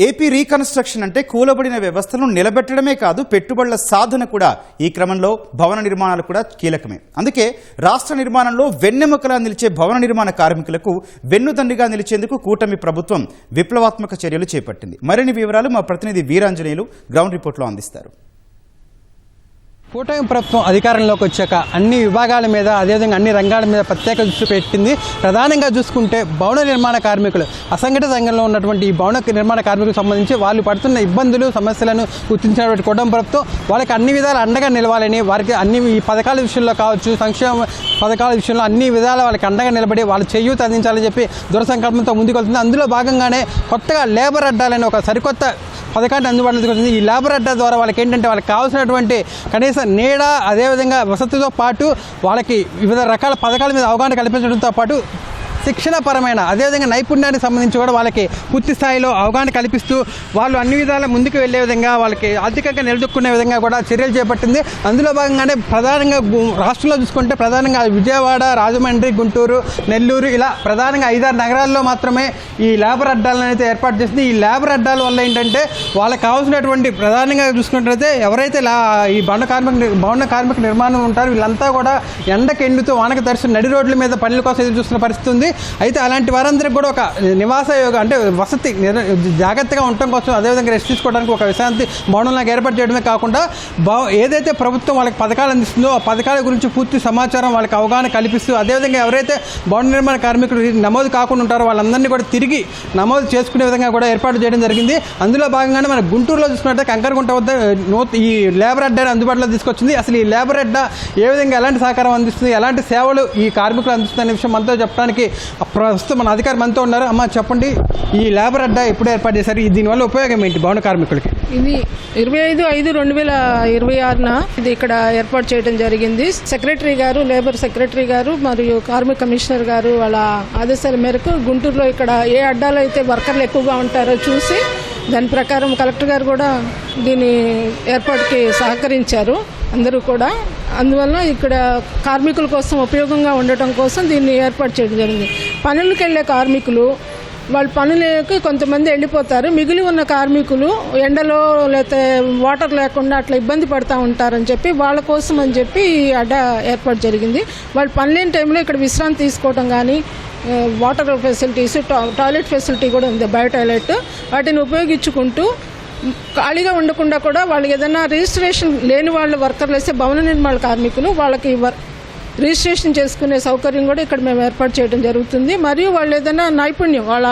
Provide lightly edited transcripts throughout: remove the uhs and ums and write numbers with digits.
AP reconstruction అంటే కూలబడిన వ్యవస్థలను నిలబెట్టడమే కాదు, పెట్టుబడుల సాధన కూడా. ఈ క్రమంలో భవన నిర్మాణాలు కూడా కీలకమే. అందుకే రాష్ట్ర నిర్మాణంలో వెన్నెముకలా నిలిచే భవన నిర్మాణ కార్మికులకు వెన్నుదన్నుగా నిలిచేందుకు కూటమి ప్రభుత్వం విప్లవాత్మక చర్యలు చేపట్టింది. మరిన్ని వివరాలు మా ప్రతినిధి వీరాంజనేయులు గ్రౌండ్ రిపోర్ట్లో అందిస్తారు. కూటమి ప్రభుత్వం అధికారంలోకి వచ్చాక అన్ని విభాగాల మీద, అదేవిధంగా అన్ని రంగాల మీద ప్రత్యేక దృష్టి పెట్టింది. ప్రధానంగా చూసుకుంటే భవన నిర్మాణ కార్మికులు, అసంఘటిత రంగంలో ఉన్నటువంటి ఈ భవన నిర్మాణ కార్మికులకు సంబంధించి వాళ్ళు పడుతున్న ఇబ్బందులు, సమస్యలను గుర్తించినటువంటి కూటమి ప్రభుత్వం వాళ్ళకి అన్ని విధాలు అండగా నిలవాలని, వారికి అన్ని ఈ పథకాల విషయంలో కావచ్చు, సంక్షేమ పథకాల విషయంలో అన్ని విధాలు వాళ్ళకి అండగా నిలబడి వాళ్ళు చేయూత అందించాలని చెప్పి దృఢ సంకల్పంతో ముందుకు వెళ్తుంది. అందులో భాగంగానే కొత్తగా లేబర్ అడ్డాలని ఒక సరికొత్త పథకాన్ని అందుబాటులోకి వచ్చింది. ఈ లేబర్ అడ్డా ద్వారా వాళ్ళకి ఏంటంటే వాళ్ళకి కావాల్సినటువంటి కనీస నీడ, అదేవిధంగా వసతితో పాటు వాళ్ళకి వివిధ రకాల పథకాల మీద అవగాహన కల్పించడంతో పాటు శిక్షణపరమైన, అదేవిధంగా నైపుణ్యానికి సంబంధించి కూడా వాళ్ళకి పూర్తి స్థాయిలో అవగాహన కల్పిస్తూ వాళ్ళు అన్ని విధాల ముందుకు వెళ్లే విధంగా, వాళ్ళకి ఆర్థికంగా నిలదొక్కునే విధంగా కూడా చర్యలు చేపట్టింది. అందులో భాగంగానే ప్రధానంగా రాష్ట్రంలో చూసుకుంటే ప్రధానంగా విజయవాడ, రాజమండ్రి, గుంటూరు, నెల్లూరు ఇలా ప్రధానంగా 5-6 నగరాల్లో మాత్రమే ఈ లేబర్ అడ్డాలను అయితే ఏర్పాటు చేసింది. ఈ లేబర్ అడ్డాల వల్ల ఏంటంటే వాళ్ళకి కావాల్సినటువంటి ప్రధానంగా చూసుకున్నట్లయితే ఎవరైతే ఈ భవన కార్మిక నిర్మాణం ఉంటారో వీళ్ళంతా కూడా ఎండకు ఎండుతూ వానకు తడిసి నడి రోడ్ల మీద పనుల కోసం ఎదురు చూస్తున్న పరిస్థితి ఉంది. అయితే అలాంటి వారందరికీ కూడా ఒక నివాస అంటే వసతి జాగ్రత్తగా ఉండటం కోసం, అదేవిధంగా రెస్ట్ తీసుకోవడానికి ఒక విశ్రాంతి భవనంలాగా ఏర్పాటు చేయడమే కాకుండా ఏదైతే ప్రభుత్వం వాళ్ళకి పథకాలు అందిస్తుందో ఆ పథకాల గురించి పూర్తి సమాచారం వాళ్ళకి అవగాహన కల్పిస్తూ, అదేవిధంగా ఎవరైతే భవన నిర్మాణ కార్మికులు నమోదు కాకుండా ఉంటారో వాళ్ళందరినీ కూడా తిరిగి నమోదు చేసుకునే విధంగా కూడా ఏర్పాటు చేయడం జరిగింది. అందులో భాగంగానే మన గుంటూరులో చూసుకున్నట్టే కంకరగుంట వద్ద ఈ లేబర్ అడ్డాని అందుబాటులో తీసుకొచ్చింది. అసలు ఈ లేబర్ అడ్డా ఏ విధంగా ఎలాంటి సహకారం అందిస్తుంది, ఎలాంటి సేవలు ఈ కార్మికులు అందిస్తున్న విషయం మనతో చెప్పడానికి ప్రస్తుతం మన అధికారి మనతో ఉన్నారు. అమ్మ చెప్పండి, ఈ లేబర్ అడ్డా ఎప్పుడు ఏర్పాటు చేశారు, దీనివల్ల ఉపయోగం ఏంటి భవన కార్మికులకి? ఇది 25/5/2026 ఇది ఇక్కడ ఏర్పాటు చేయడం జరిగింది. సెక్రటరీ గారు, లేబర్ సెక్రటరీ గారు మరియు కార్మిక కమిషనర్ గారు వాళ్ళ ఆదేశాల మేరకు గుంటూరులో ఇక్కడ ఏ అడ్డాలో అయితే వర్కర్లు ఎక్కువగా ఉంటారో చూసి దాని ప్రకారం కలెక్టర్ గారు కూడా దీని ఏర్పాటుకి సహకరించారు అందరూ కూడా. అందువల్ల ఇక్కడ కార్మికుల కోసం ఉపయోగంగా ఉండటం కోసం దీన్ని ఏర్పాటు చేయడం జరిగింది. పనులకు వెళ్ళే కార్మికులు వాళ్ళ పనులకి కొంతమంది వెళ్ళిపోతారు, మిగిలి ఉన్న కార్మికులు ఎండలో లేకపోతే వాటర్ లేకుండా అట్లా ఇబ్బంది పడుతూ ఉంటారని చెప్పి వాళ్ళ కోసం అని చెప్పి ఈ అడ్డా ఏర్పాటు జరిగింది. వాళ్ళు పనిలేని టైంలో ఇక్కడ విశ్రాంతి తీసుకోవడం కానీ, వాటర్ ఫెసిలిటీస్, టాయిలెట్ ఫెసిలిటీ కూడా ఉంది, బయో టాయిలెట్, వాటిని ఉపయోగించుకుంటూ ఖాళీగా ఉండకుండా కూడా వాళ్ళు ఏదైనా రిజిస్ట్రేషన్ లేని వాళ్ళు వర్కర్లు వేస్తే భవన నిర్మాణ కార్మికులు వాళ్ళకి రిజిస్ట్రేషన్ చేసుకునే సౌకర్యం కూడా ఇక్కడ మేము ఏర్పాటు చేయడం జరుగుతుంది. మరియు వాళ్ళు ఏదైనా నైపుణ్యం, వాళ్ళ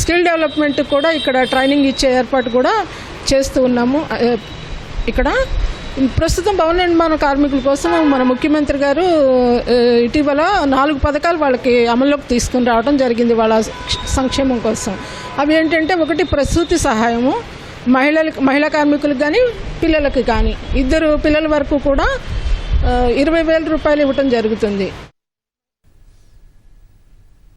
స్కిల్ డెవలప్మెంట్ కూడా ఇక్కడ ట్రైనింగ్ ఇచ్చే ఏర్పాటు కూడా చేస్తూ ఉన్నాము. ఇక్కడ ప్రస్తుతం భవన నిర్మాణ కార్మికుల కోసం మన ముఖ్యమంత్రి గారు ఇటీవల 4 పథకాలు వాళ్ళకి అమల్లోకి తీసుకుని రావడం జరిగింది వాళ్ళ సంక్షేమం కోసం. అవి ఏంటంటే, ఒకటి ప్రసూతి సహాయము, మహిళా కార్మికులకు కానీ పిల్లలకి కానీ 2 పిల్లల వరకు కూడా 20,000 రూపాయలు ఇవ్వటం జరుగుతుంది.